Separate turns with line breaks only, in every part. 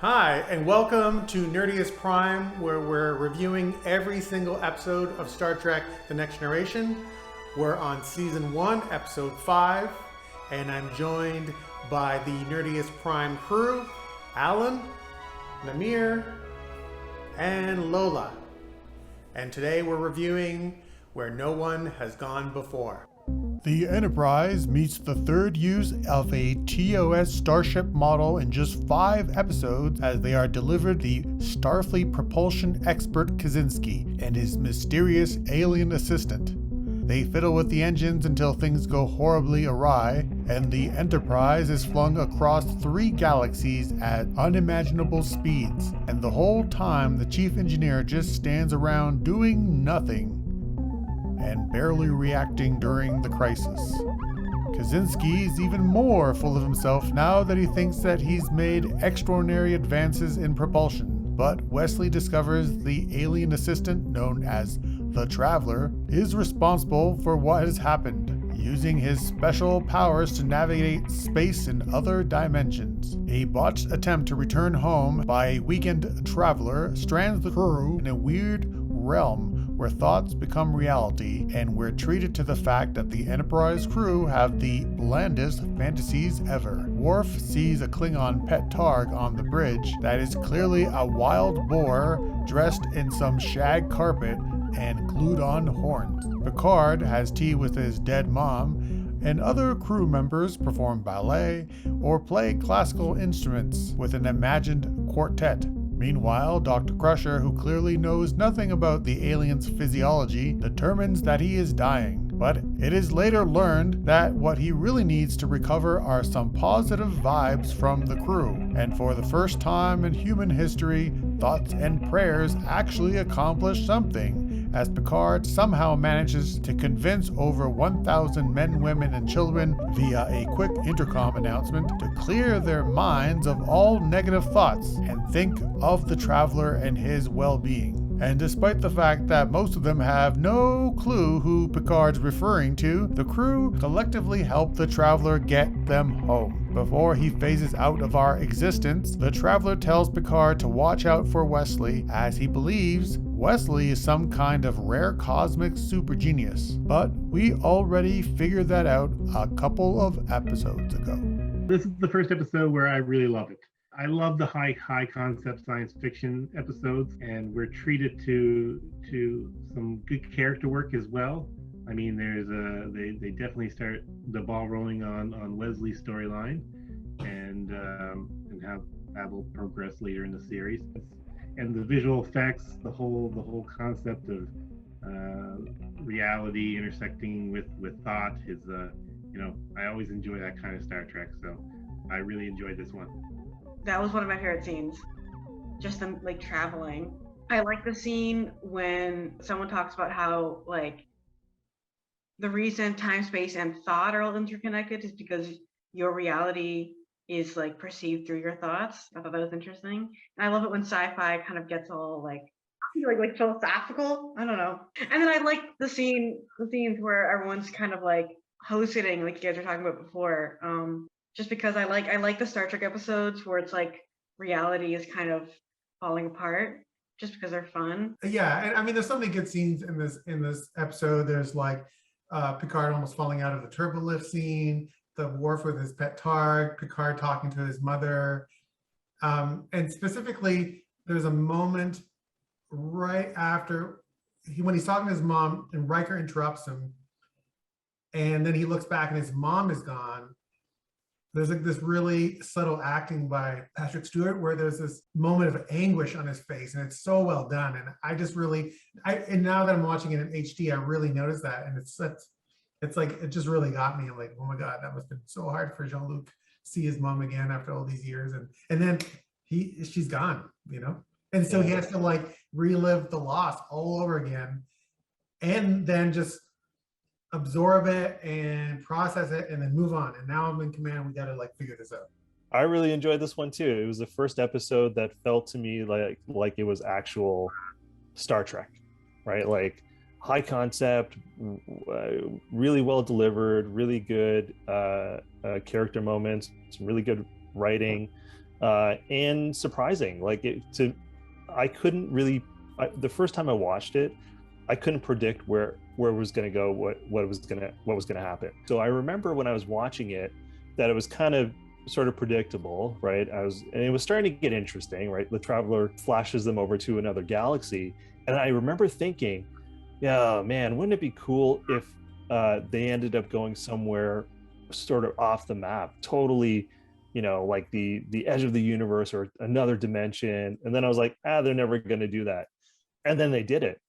Hi, and welcome to Nerdiest Prime, where we're reviewing every single episode of Star Trek The Next Generation. We're on Season 1, Episode 5, and I'm joined by the Nerdiest Prime crew, Alan, NAMIR, and LOLA. And today we're reviewing Where No One Has Gone Before. The Enterprise meets the third use of a TOS starship model in just 5 episodes as they are delivered the Starfleet propulsion expert Kosinski and his mysterious alien assistant. They fiddle with the engines until things go horribly awry, and the Enterprise is flung across 3 galaxies at unimaginable speeds, and the whole time the chief engineer just stands around doing nothing and barely reacting during the crisis. Kosinski is even more full of himself now that he thinks that he's made extraordinary advances in propulsion. But Welsey discovers the alien assistant, known as the Traveler, is responsible for what has happened, using his special powers to navigate space and other dimensions. A botched attempt to return home by a weekend traveler strands the crew in a weird realm where thoughts become reality, and we're treated to the fact that the Enterprise crew have the blandest fantasies ever. Worf sees a Klingon pet targ on the bridge that is clearly a wild boar dressed in some shag carpet and glued on horns. Picard has tea with his dead mom, and other crew members perform ballet or play classical instruments with an imagined quartet. Meanwhile, Dr. Crusher, who clearly knows nothing about the alien's physiology, determines that he is dying. But it is later learned that what he really needs to recover are some positive vibes from the crew. And for the first time in human history, thoughts and prayers actually accomplish something, as Picard somehow manages to convince over 1,000 men, women, and children via a quick intercom announcement to clear their minds of all negative thoughts and think of the Traveler and his well-being. And despite the fact that most of them have no clue who Picard's referring to, the crew collectively help the Traveler get them home. Before he phases out of our existence, the Traveler tells Picard to watch out for Welsey, as he believes Welsey is some kind of rare cosmic super genius. But we already figured that out a couple of episodes ago.
This is the first episode where I really love it. I love the high concept science fiction episodes, and we're treated to some good character work as well. I mean, they definitely start the ball rolling on Welsey's storyline, and how that will progress later in the series. And the visual effects, the whole concept of reality intersecting with thought is I always enjoy that kind of Star Trek, so I really enjoyed this one.
That was one of my favorite scenes, just them like traveling. I like the scene when someone talks about how like the reason time, space, and thought are all interconnected is because your reality is like perceived through your thoughts. I thought that was interesting. And I love it when sci-fi kind of gets all like philosophical. I don't know. And then I like the scenes where everyone's kind of like hosting, like you guys were talking about before. Just because I like the Star Trek episodes where it's like reality is kind of falling apart, just because they're fun.
Yeah, and I mean, there's so many good scenes in this episode. There's like Picard almost falling out of the turbolift scene, the Worf with his pet targ, Picard talking to his mother, and specifically, there's a moment right after when he's talking to his mom, and Riker interrupts him, and then he looks back and his mom is gone. There's like this really subtle acting by Patrick Stewart where there's this moment of anguish on his face, and it's so well done. And I just really, and now that I'm watching it in HD, I really noticed that. And it's like, it just really got me. I'm like, oh my God, that must have been so hard for Jean-Luc to see his mom again after all these years. And then she's gone, And so he has to like relive the loss all over again, and then just absorb it and process it and then move on. And now I'm in command. We got to like figure this out.
I really enjoyed this one too. It was the first episode that felt to me like it was actual Star Trek, right? Like high concept, really well delivered, really good character moments, some really good writing. and surprising. I couldn't really. The first time I watched it, I couldn't predict where it was going to go, what was going to happen. So I remember when I was watching it that it was kind of sort of predictable, right? And it was starting to get interesting, right? The traveler flashes them over to another galaxy, and I remember thinking, yeah, man, wouldn't it be cool if they ended up going somewhere sort of off the map, totally, like the edge of the universe or another dimension. And then I was like, they're never going to do that. And then they did it.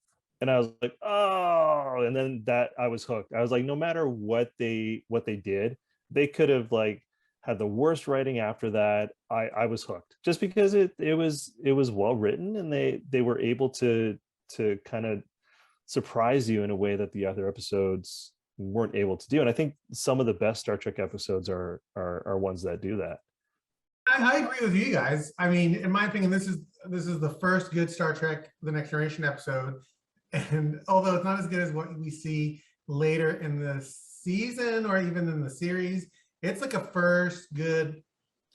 And I was like, oh, and then that I was hooked. I was like, no matter what they did, they could have like had the worst writing after that. I was hooked just because it was well written, and they were able to kind of surprise you in a way that the other episodes weren't able to do. And I think some of the best Star Trek episodes are ones that do that.
I agree with you guys. I mean, in my opinion, this is the first good Star Trek The Next Generation episode. And although it's not as good as what we see later in the season or even in the series, it's like a first good,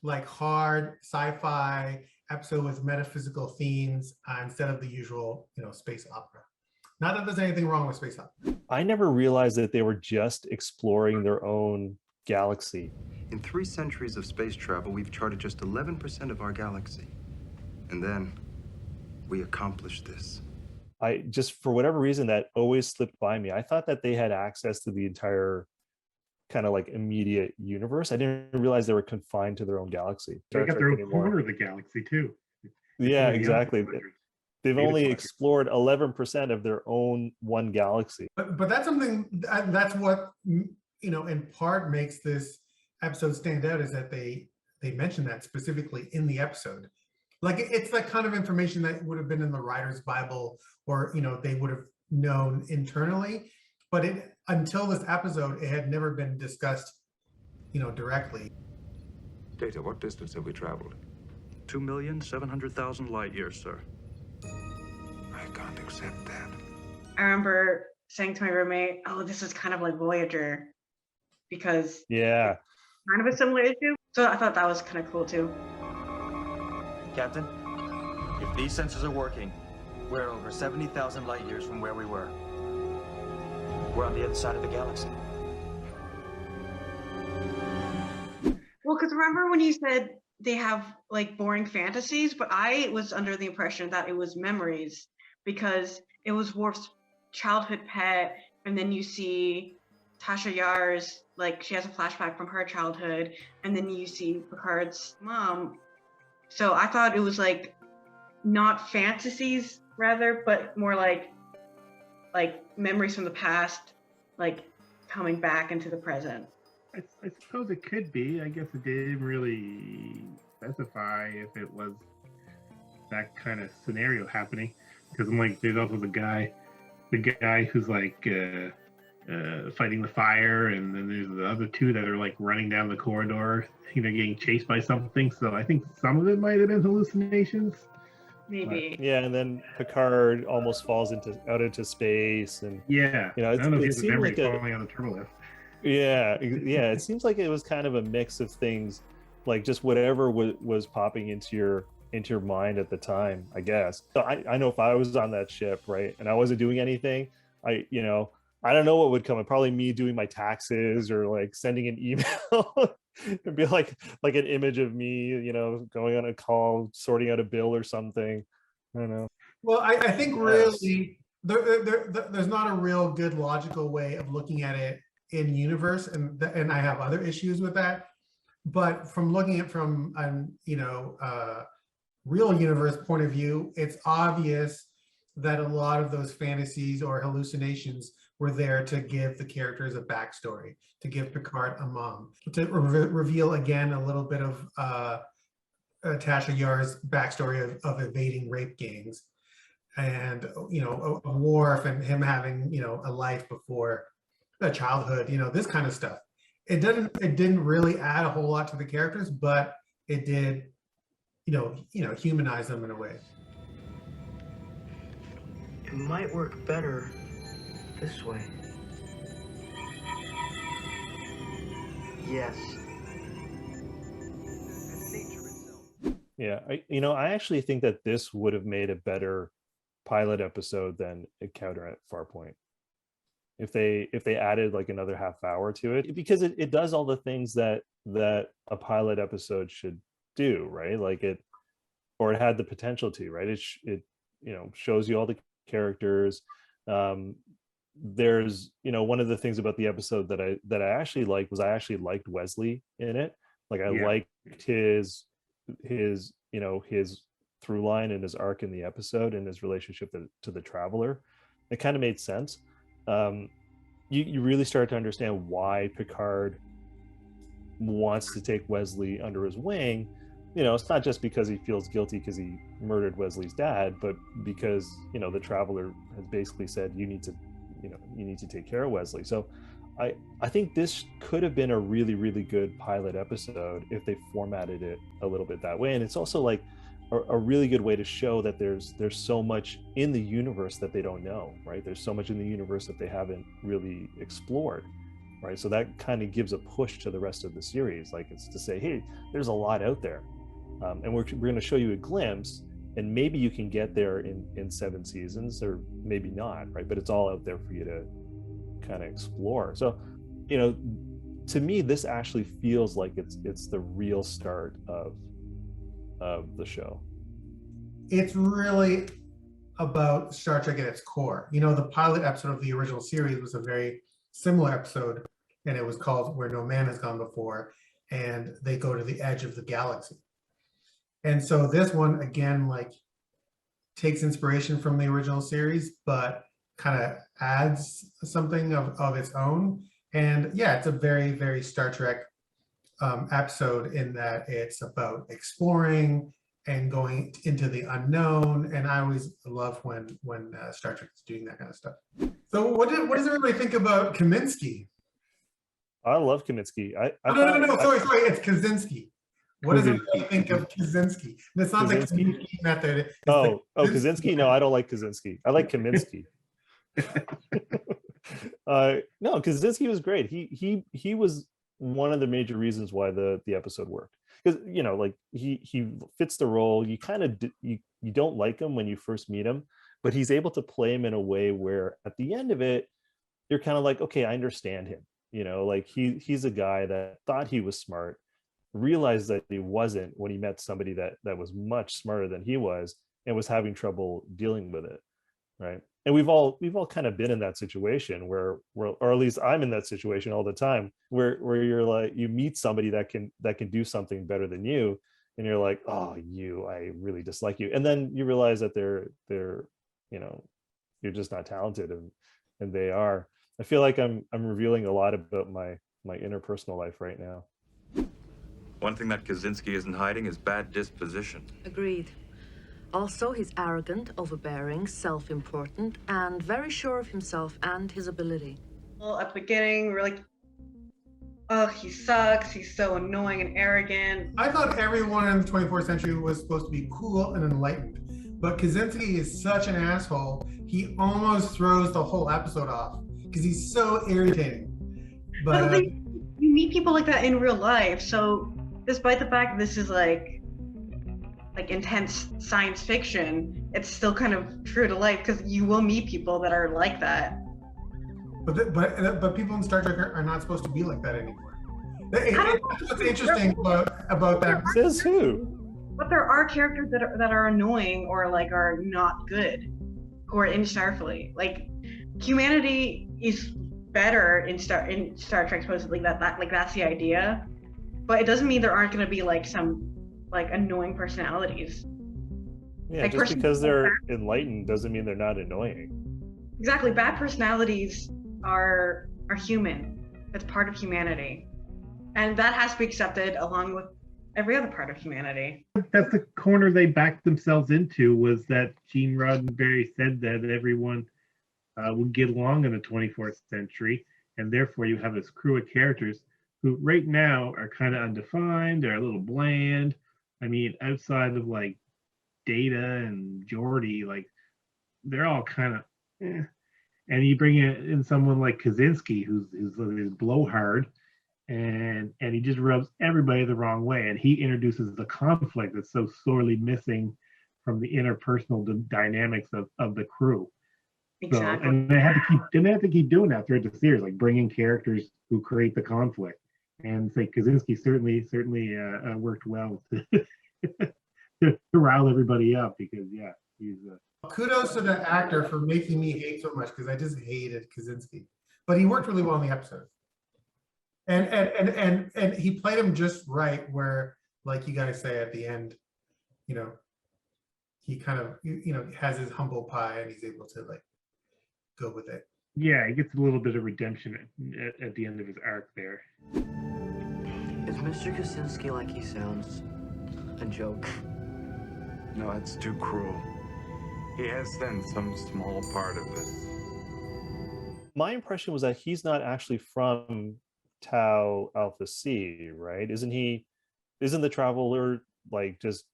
like hard sci-fi episode with metaphysical themes instead of the usual, space opera. Not that there's anything wrong with space opera.
I never realized that they were just exploring their own galaxy.
In 3 centuries of space travel, we've charted just 11% of our galaxy. And then we accomplished this.
I just, for whatever reason, that always slipped by me. I thought that they had access to the entire kind of like immediate universe. I didn't realize they were confined to their own galaxy.
They got their own corner of the galaxy too.
Yeah, exactly. They've only explored 11% of their own one galaxy.
But that's something that's what in part makes this episode stand out, is that they mention that specifically in the episode. Like it's that kind of information that would have been in the writer's Bible, or they would have known internally, but until this episode it had never been discussed directly.
Data, what distance have we traveled?
2,700,000 light years, sir.
I can't accept that.
I remember saying to my roommate, "Oh, this is kind of like Voyager," because
yeah,
kind of a similar issue. So I thought that was kind of cool too.
Captain, if these sensors are working, we're over 70,000 light years from where we were. We're on the other side of the galaxy.
Well, because remember when you said they have like boring fantasies, but I was under the impression that it was memories, because it was Worf's childhood pet, and then you see Tasha Yar's, like she has a flashback from her childhood, and then you see Picard's mom. So I thought it was like not fantasies rather, but more like memories from the past, like coming back into the present.
I suppose it could be. I guess it didn't really specify if it was that kind of scenario happening, because I'm like, there's also the guy who's like fighting the fire, and then there's the other two that are like running down the corridor, getting chased by something. So I think some of it might have been hallucinations.
Maybe.
But, yeah, and then Picard almost falls out into space, and
yeah, I don't know if he's ever falling on the turbolift.
Yeah, it seems like it was kind of a mix of things, like just whatever was popping into your mind at the time, I guess. So I know if I was on that ship, right, and I wasn't doing anything, I don't know what would come. Probably me doing my taxes, or like sending an email. It'd be like an image of me, going on a call, sorting out a bill or something. I don't know.
Well, I think really there's not a real good logical way of looking at it in universe, and I have other issues with that. But from looking at it from real universe point of view, it's obvious that a lot of those fantasies or hallucinations were there to give the characters a backstory, to give Picard a mom, to reveal again a little bit of Tasha Yar's backstory of evading rape gangs, and a Worf and him having a life before a childhood, this kind of stuff. It didn't really add a whole lot to the characters, but it did humanize them in a way.
It might work better this way. Yes.
And nature itself.
Yeah, I actually think that this would have made a better pilot episode than Encounter at Farpoint if they added like another half hour to it, because it does all the things that a pilot episode should do, right? Like it had the potential to, right? It shows you all the characters. There's one of the things about the episode that I actually liked was I actually liked Welsey in it. Like I liked his through line and his arc in the episode and his relationship to the Traveler. It kind of made sense. You really start to understand why Picard wants to take Welsey under his wing. It's not just because he feels guilty because he murdered Wesley's dad, but because the Traveler has basically said you need to take care of Welsey. So I think this could have been a really, really good pilot episode if they formatted it a little bit that way. And it's also like a really good way to show that there's so much in the universe that they don't know, right? There's so much in the universe that they haven't really explored, right? So that kind of gives a push to the rest of the series. Like it's to say, hey, there's a lot out there. And we're going to show you a glimpse, and maybe you can get there in 7 seasons, or maybe not, right? But it's all out there for you to kind of explore. So, to me, this actually feels like it's the real start of the show.
It's really about Star Trek at its core. The pilot episode of the original series was a very similar episode, and it was called Where No Man Has Gone Before, and they go to the edge of the galaxy. And so this one, again, like takes inspiration from the original series, but kind of adds something of its own. And yeah, it's a very, very Star Trek episode in that it's about exploring and going into the unknown. And I always love when Star Trek is doing that kind of stuff. So what does everybody think about Kosinski?
I love Kosinski.
No, sorry, it's Kosinski. What does everybody think of Kosinski? And it's not the Kosinski method.
Kosinski? No, I don't like Kosinski. I like Kaminsky. No, Kosinski was great. He was one of the major reasons why the episode worked, because like he fits the role. You kind of you don't like him when you first meet him, but he's able to play him in a way where at the end of it you're kind of like, okay, I understand him. Like he's a guy that thought he was smart, realized that he wasn't when he met somebody that was much smarter than he was, and was having trouble dealing with it, right? And we've all kind of been in that situation where or at least I'm in that situation all the time, where you're like, you meet somebody that can do something better than you, and you're like, oh, I really dislike you, and then you realize that they're you're just not talented, and they are. I feel like I'm revealing a lot about my interpersonal life right now.
One thing that Kosinski isn't hiding is bad disposition.
Agreed. Also, he's arrogant, overbearing, self-important, and very sure of himself and his ability.
Well, at the beginning, we're like, oh, he sucks, he's so annoying and arrogant.
I thought everyone in the 24th century was supposed to be cool and enlightened, but Kosinski is such an asshole, he almost throws the whole episode off, because he's so irritating. But
you meet people like that in real life, so despite the fact that this is like intense science fiction, it's still kind of true to life, because you will meet people that are like that.
But people in Star Trek are not supposed to be like that anymore. What's interesting about that?
Says who?
But there are characters that are annoying or like are not good, who are in Starfleet. Like humanity is better in Star Trek, supposedly that's the idea, but it doesn't mean there aren't going to be like some like annoying personalities.
Yeah,
like,
just because they're enlightened doesn't mean they're not annoying.
Exactly, bad personalities are human. It's part of humanity, and that has to be accepted along with every other part of humanity.
That's the corner they backed themselves into, was that Gene Roddenberry said that everyone would get along in the 24th century, and therefore you have this crew of characters who right now are kind of undefined, they're a little bland. I mean, outside of like Data and Geordi, like they're all kind of And you bring in someone like Kosinski, who's blowhard, and he just rubs everybody the wrong way, and he introduces the conflict that's so sorely missing from the interpersonal dynamics of the crew.
Exactly.
So, and they have to keep doing that throughout the series, like bringing characters who create the conflict. And say Kosinski certainly worked well to rile everybody up, because yeah, he's
kudos to the actor for making me hate so much, because I just hated Kosinski, but he worked really well in the episode. And he played him just right, where, like you guys say at the end, you know, he kind of, you know, has his humble pie and he's able to like go with it.
Yeah, he gets a little bit of redemption at the end of his arc there.
Is Mr. Kosinski like he sounds? A joke?
No, that's too cruel. He has sent some small part of this.
My impression was that he's not actually from Tau Alpha C, right? Isn't the traveler like just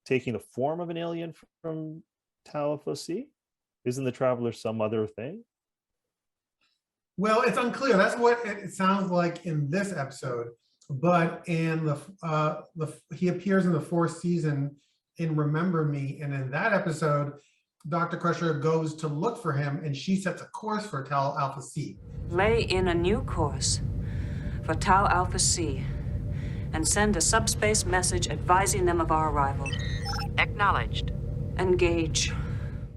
taking the form of an alien from Tau Alpha C? Isn't the traveler some other thing?
Well, it's unclear. That's what it sounds like in this episode. But in he appears in the 4th season in Remember Me, and in that episode, Dr. Crusher goes to look for him, and she sets a course for Tau Alpha C.
Lay in a new course for Tau Alpha C and send a subspace message advising them of our arrival.
Acknowledged.
Engage.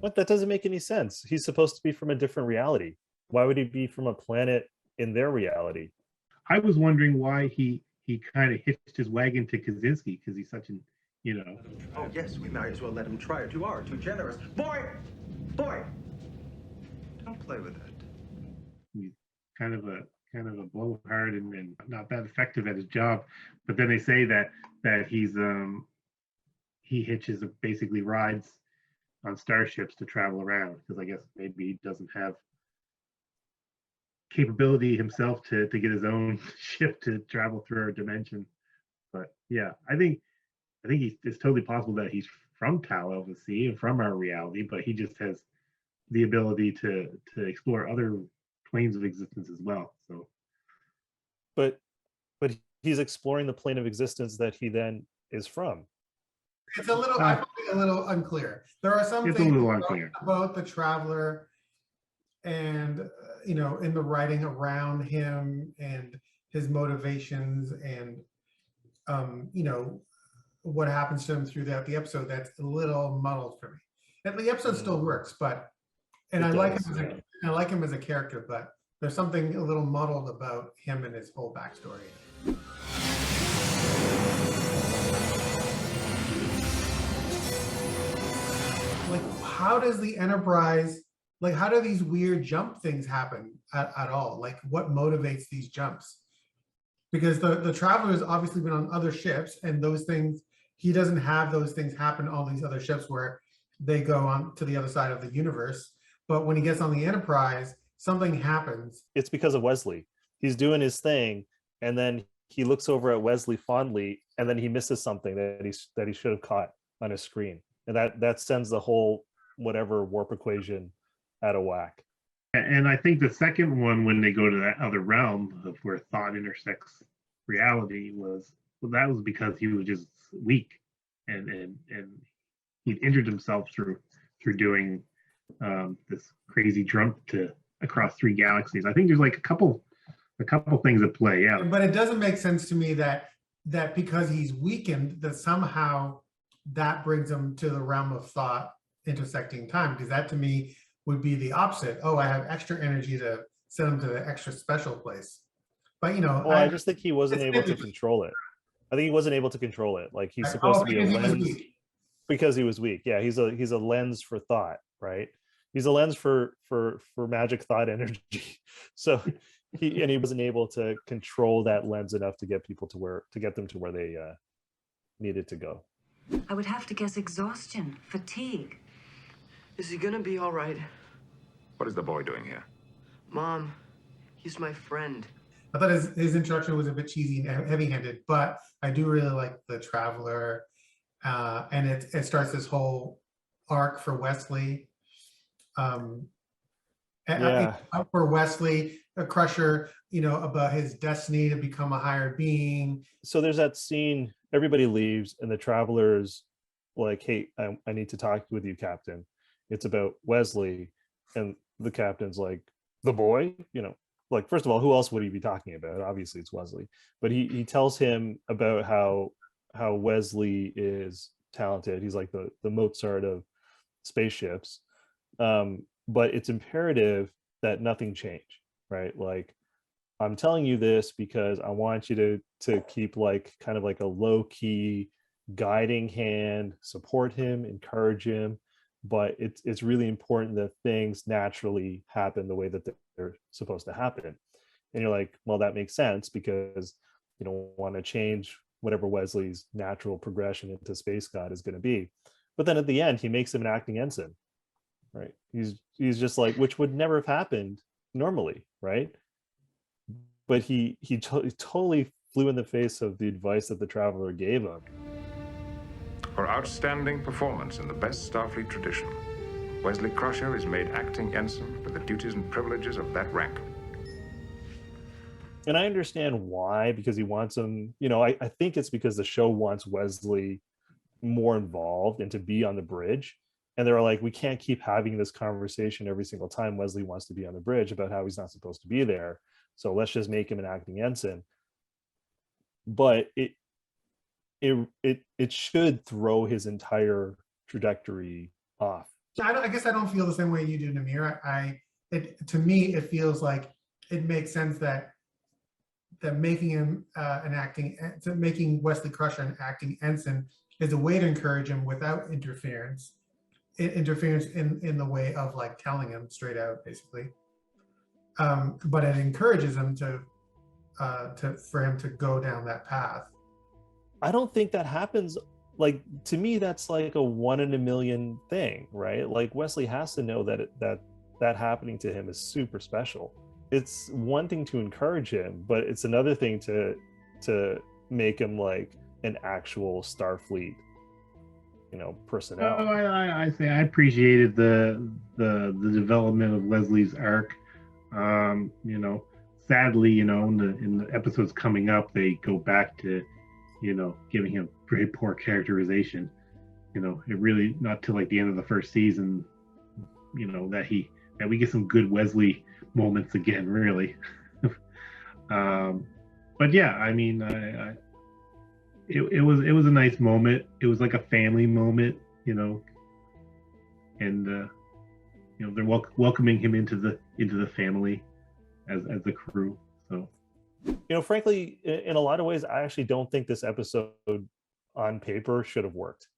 What? That doesn't make any sense. He's supposed to be from a different reality. Why would he be from a planet in their reality?
I was wondering why he kind of hitched his wagon to Kosinski, because he's such an, you know.
Oh, yes, we might as well let him try it. You are too generous. Boy! Don't play with that.
He's kind of a blowhard and not that effective at his job. But then they say that he hitches, basically rides on starships to travel around, because I guess maybe he doesn't have capability himself to get his own ship to travel through our dimension. But yeah, I think it's totally possible that he's from Tau Alpha C and from our reality, but he just has the ability to explore other planes of existence as well. So,
but he's exploring the plane of existence that he then is from.
It's a little, I find it a little unclear. There are some things about the traveler and, you know, in the writing around him and his motivations and, you know, what happens to him throughout the episode that's a little muddled for me. And the episode still works, but, and I like him as a character, but there's something a little muddled about him and his whole backstory. Like, how does the Enterprise, like, how do these weird jump things happen at all? Like, what motivates these jumps? Because the Traveler has obviously been on other ships, and those things, he doesn't have those things happen on these other ships where they go on to the other side of the universe. But when he gets on the Enterprise, something happens.
It's because of Wesley. He's doing his thing, and then he looks over at Wesley fondly, and then he misses something that he should have caught on his screen, and that sends the whole whatever warp equation out of whack.
And I think the second one, when they go to that other realm of where thought intersects reality, was because he was just weak, and he'd injured himself through doing this crazy jump across 3 galaxies. I think there's like a couple things at play. Yeah,
but it doesn't make sense to me that because he's weakened, that somehow that brings him to the realm of thought intersecting time, because that to me would be the opposite. Oh, I have extra energy to send him to the extra special place. But, you know,
well, I just think he wasn't able to control it. I think he wasn't able to control it. Like, he's supposed to be a lens because he was weak. Yeah, he's a lens for thought, right? He's a lens for magic thought energy. So he wasn't able to control that lens enough to get people to get them to where they needed to go.
I would have to guess exhaustion, fatigue.
Is he gonna be all right?
What is the boy doing here?
Mom, he's my friend.
I thought his introduction was a bit cheesy and heavy-handed, but I do really like the Traveler, and it starts this whole arc for Wesley.
Yeah.
For Wesley Crusher, about his destiny to become a higher being.
So there's that scene, everybody leaves and the travelers like, hey, I need to talk with you, Captain. It's about Wesley. And the captain's like, the boy, like, first of all, who else would he be talking about? Obviously it's Wesley, but he tells him about how Wesley is talented. He's like the Mozart of spaceships. But it's imperative that nothing change, right? Like, I'm telling you this because I want you to keep like kind of like a low key guiding hand, support him, encourage him. But it's really important that things naturally happen the way that they're supposed to happen. And you're like, well, that makes sense because you don't want to change whatever Wesley's natural progression into space god is going to be. But then at the end, he makes him an acting ensign, right? He's just like, which would never have happened normally, right? But he totally flew in the face of the advice that the traveler gave him.
For outstanding performance in the best Starfleet tradition, Wesley Crusher is made acting ensign with the duties and privileges of that rank.
And I understand why, because he wants him, I think it's because the show wants Wesley more involved and to be on the bridge. And they're like, we can't keep having this conversation every single time Wesley wants to be on the bridge about how he's not supposed to be there. So let's just make him an acting ensign. But it should throw his entire trajectory off.
I guess I don't feel the same way you do, NAMIR. To me, it feels like it makes sense that making him making Wesley Crusher an acting ensign is a way to encourage him without interference in the way of like telling him straight out, basically. But it encourages him for him to go down that path.
I don't think that happens. Like, to me, that's like a 1 in a million thing, right? Like, Wesley has to know that happening to him is super special. It's one thing to encourage him, but it's another thing to make him like an actual Starfleet, personnel.
Oh, I say I appreciated the development of Wesley's arc. Sadly, in the episodes coming up, they go back to, giving him very poor characterization. It really not till like the end of the first season, that we get some good Wesley moments again, really. But yeah, I mean, it was a nice moment. It was like a family moment, and they're welcoming him into the family as the crew. So,
frankly, in a lot of ways, I actually don't think this episode on paper should have worked,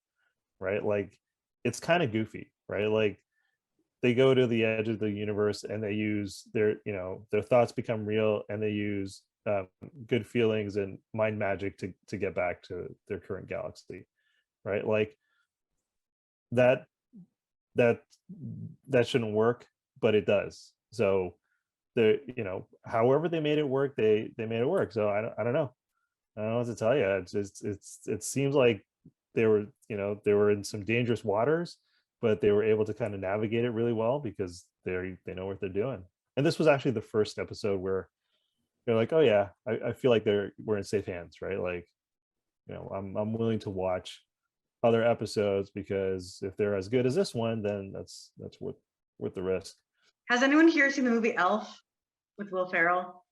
right? Like, it's kind of goofy, right? Like, they go to the edge of the universe and they use their thoughts become real, and they use good feelings and mind magic to get back to their current galaxy, right? Like, that shouldn't work, but it does. So however they made it work, they made it work. So I don't know what to tell you. It seems like they were in some dangerous waters, but they were able to kind of navigate it really well because they know what they're doing. And this was actually the first episode where they're like, oh yeah, I feel like we're in safe hands, right? Like, I'm willing to watch other episodes because if they're as good as this one, then that's worth the risk.
Has anyone here seen the movie Elf with Will Ferrell?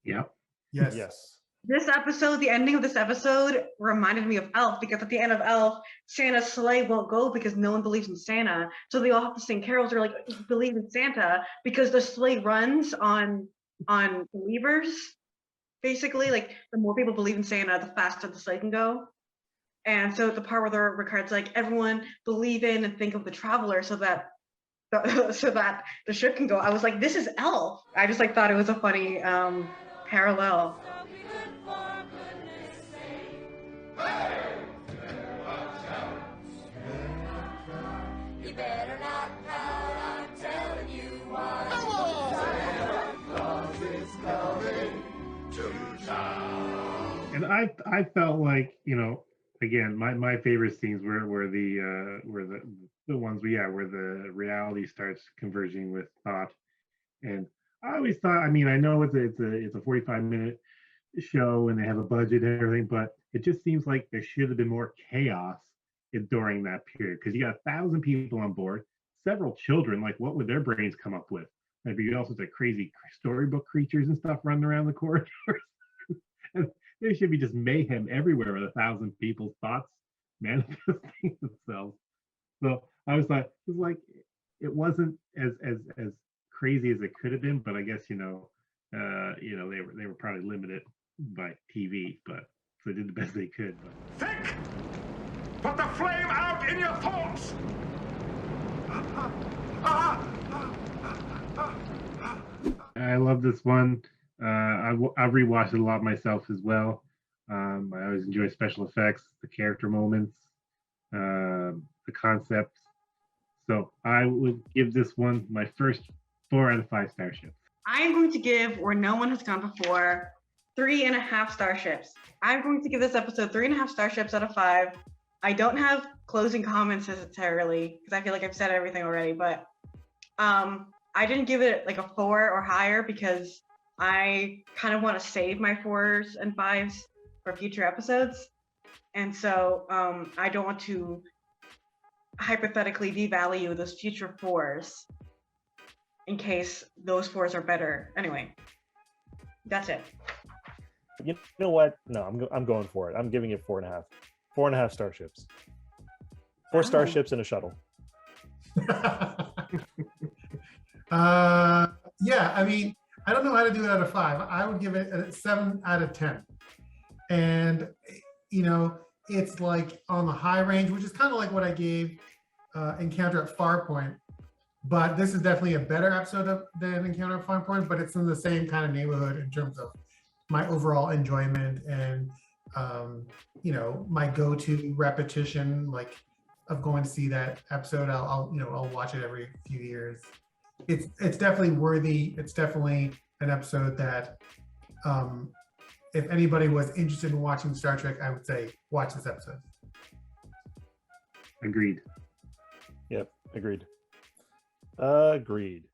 Yeah.
Yes.
This episode, the ending of this episode reminded me of Elf, because at the end of Elf, Santa's sleigh won't go because no one believes in Santa. So they all have to sing carols. They're like, believe in Santa, because the sleigh runs on believers. Basically, like, the more people believe in Santa, the faster the sleigh can go. And so the part where they're records like, everyone believe in and think of the traveler so that the ship can go. I was like, this is Elf. I just like thought it was a funny parallel.
And I felt like, again, my favorite scenes were the ones where the reality starts converging with thought. And I always thought, I mean, I know it's a 45-minute show and they have a budget and everything, but it just seems like there should have been more chaos during that period, because you got 1,000 people on board, several children. Like, what would their brains come up with? There'd be all sorts of crazy storybook creatures and stuff running around the corridors. And there should be just mayhem everywhere with 1,000 people's thoughts manifesting themselves. So I was like, it wasn't as crazy as it could have been, but I guess they were probably limited by TV, but so they did the best they could. But.
Think! Put the flame out in your thoughts!
I love this one. I've rewatched it a lot myself as well. I always enjoy special effects, the character moments, the concepts. So I would give this one my first 4 out of 5 starships.
I am going to give, where no one has gone before, 3.5 starships. I'm going to give this episode 3.5 starships out of 5. I don't have closing comments necessarily, because I feel like I've said everything already, but I didn't give it like a 4 or higher because I kind of want to save my 4s and 5s for future episodes. And so I don't want to hypothetically devalue those future 4s in case those 4s are better. Anyway, that's it.
You know what? No, I'm going for it. I'm giving it 4.5. 4.5 starships. 4 starships and a shuttle.
Yeah, I mean, I don't know how to do it out of 5. I would give it a 7 out of 10. And, it's like on the high range, which is kind of like what I gave Encounter at Farpoint. But this is definitely a better episode than Encounter at Farpoint, but it's in the same kind of neighborhood in terms of my overall enjoyment and, my go-to repetition, like of going to see that episode. I'll watch it every few years. It's definitely worthy. It's definitely an episode that, if anybody was interested in watching Star Trek, I would say watch this episode.
Agreed.
Yep, agreed. Agreed.